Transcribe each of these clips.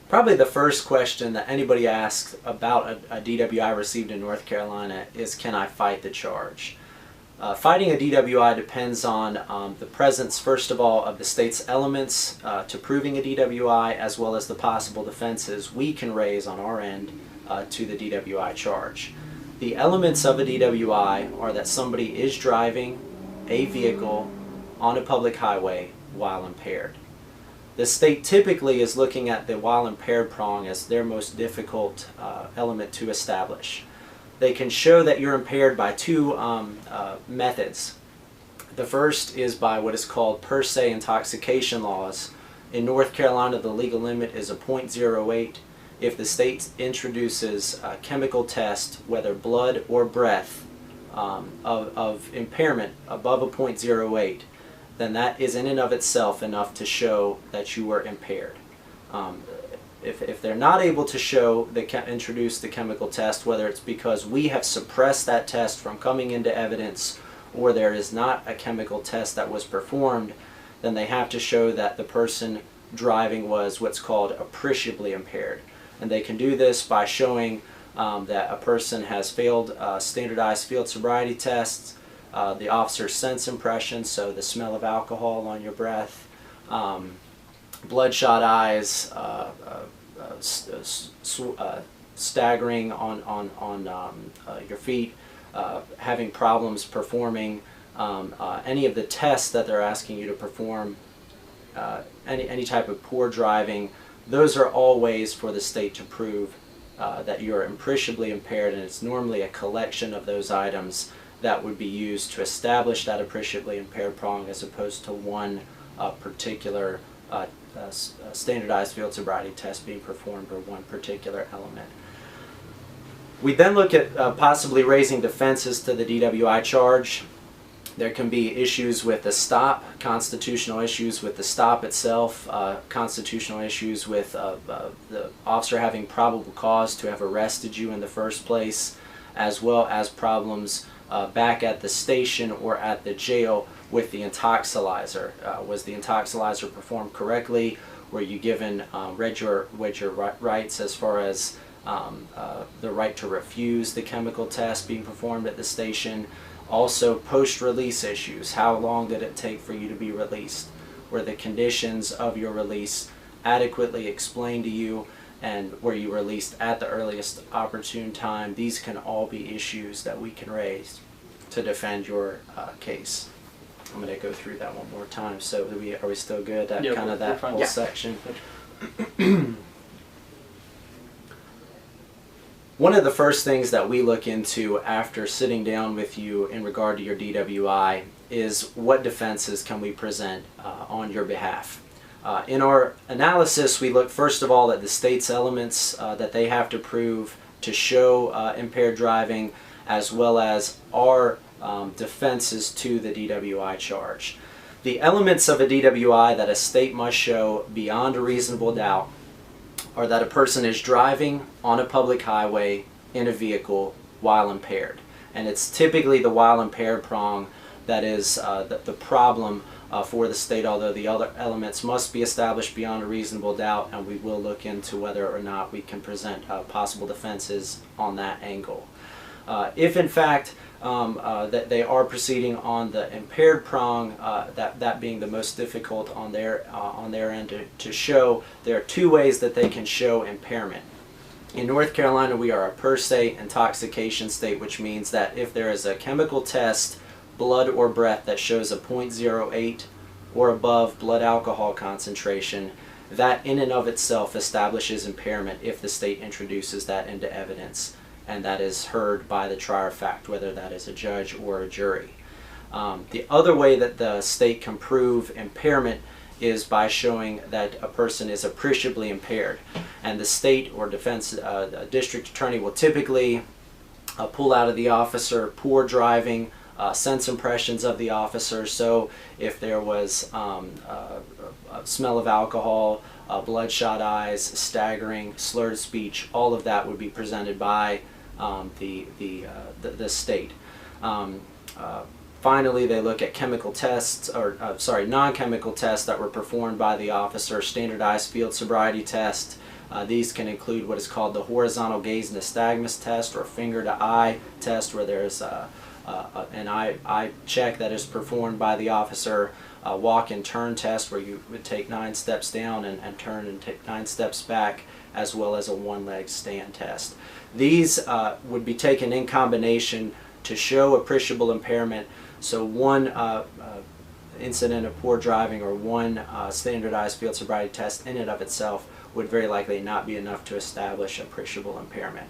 Probably the first question that anybody asks about a DWI received in North Carolina is, can I fight the charge? Fighting a DWI depends on the presence, first of all, of the state's elements to proving a DWI, as well as the possible defenses we can raise on our end to the DWI charge. The elements of a DWI are that somebody is driving a vehicle on a public highway while impaired. The state typically is looking at the while impaired prong as their most difficult element to establish. They can show that you're impaired by two methods. The first is by what is called per se intoxication laws. In North Carolina, the legal limit is a .08. If the state introduces a chemical test, whether blood or breath, of impairment above a .08, then that is in and of itself enough to show that you were impaired. If they're not able to show, introduce the chemical test, whether it's because we have suppressed that test from coming into evidence or there is not a chemical test that was performed, then they have to show that the person driving was what's called appreciably impaired. And they can do this by showing that a person has failed standardized field sobriety tests, the officer's sense impressions, so the smell of alcohol on your breath, bloodshot eyes, staggering on your feet, having problems performing any of the tests that they're asking you to perform, any type of poor driving. Those are all ways for the state to prove that you're appreciably impaired, and it's normally a collection of those items that would be used to establish that appreciably impaired prong, as opposed to one particular standardized field sobriety test being performed or one particular element. We then look at possibly raising defenses to the DWI charge. There can be issues with the stop, constitutional issues with the stop itself, constitutional issues with the officer having probable cause to have arrested you in the first place, as well as problems back at the station or at the jail with the intoxilizer. Was the intoxilizer performed correctly? Were you given, read your rights as far as the right to refuse the chemical test being performed at the station? Also, post-release issues. How long did it take for you to be released? Were the conditions of your release adequately explained to you, and were you released at the earliest opportune time? These can all be issues that we can raise to defend your case. I'm going to go through that one more time. So are we still good at kind of that whole section? One of the first things that we look into after sitting down with you in regard to your DWI is what defenses can we present on your behalf. In our analysis, we look first of all at the state's elements that they have to prove to show impaired driving, as well as our defenses to the DWI charge. The elements of a DWI that a state must show beyond a reasonable doubt are that a person is driving on a public highway in a vehicle while impaired. And it's typically the while impaired prong that is the problem for the state, although the other elements must be established beyond a reasonable doubt, and we will look into whether or not we can present possible defenses on that angle. If in fact that they are proceeding on the impaired prong, that being the most difficult on their end to show, there are two ways that they can show impairment. In North Carolina, we are a per se intoxication state, which means that if there is a chemical test, blood or breath, that shows a .08 or above blood alcohol concentration, that in and of itself establishes impairment if the state introduces that into evidence, and that is heard by the trier of fact, whether that is a judge or a jury. The other way that the state can prove impairment is by showing that a person is appreciably impaired, and the state or defense district attorney will typically pull out of the officer poor driving, sense impressions of the officer. So if there was a smell of alcohol, bloodshot eyes, staggering, slurred speech, all of that would be presented by the state. Finally, they look at chemical tests, or non-chemical tests that were performed by the officer, standardized field sobriety test, These can include what is called the horizontal gaze nystagmus test, or finger to eye test, where there's an eye check that is performed by the officer, a walk and turn test where you would take 9 steps down and turn and take 9 steps back, as well as a one-leg stand test. These would be taken in combination to show appreciable impairment. So one incident of poor driving or one standardized field sobriety test in and of itself would very likely not be enough to establish appreciable impairment.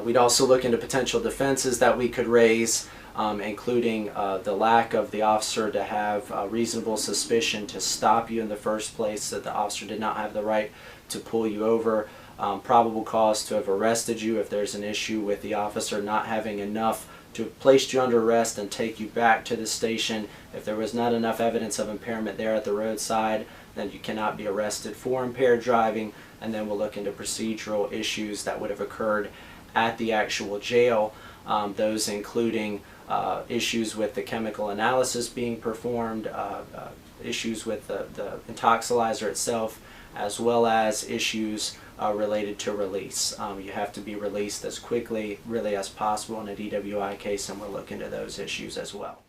We'd also look into potential defenses that we could raise, including the lack of the officer to have reasonable suspicion to stop you in the first place, that the officer did not have the right to pull you over, probable cause to have arrested you if there's an issue with the officer not having enough to have placed you under arrest and take you back to the station. If there was not enough evidence of impairment there at the roadside, then you cannot be arrested for impaired driving. And then we'll look into procedural issues that would have occurred at the actual jail, those including issues with the chemical analysis being performed, issues with the intoxilizer itself, as well as issues related to release. You have to be released as quickly really as possible in a DWI case, and we'll look into those issues as well.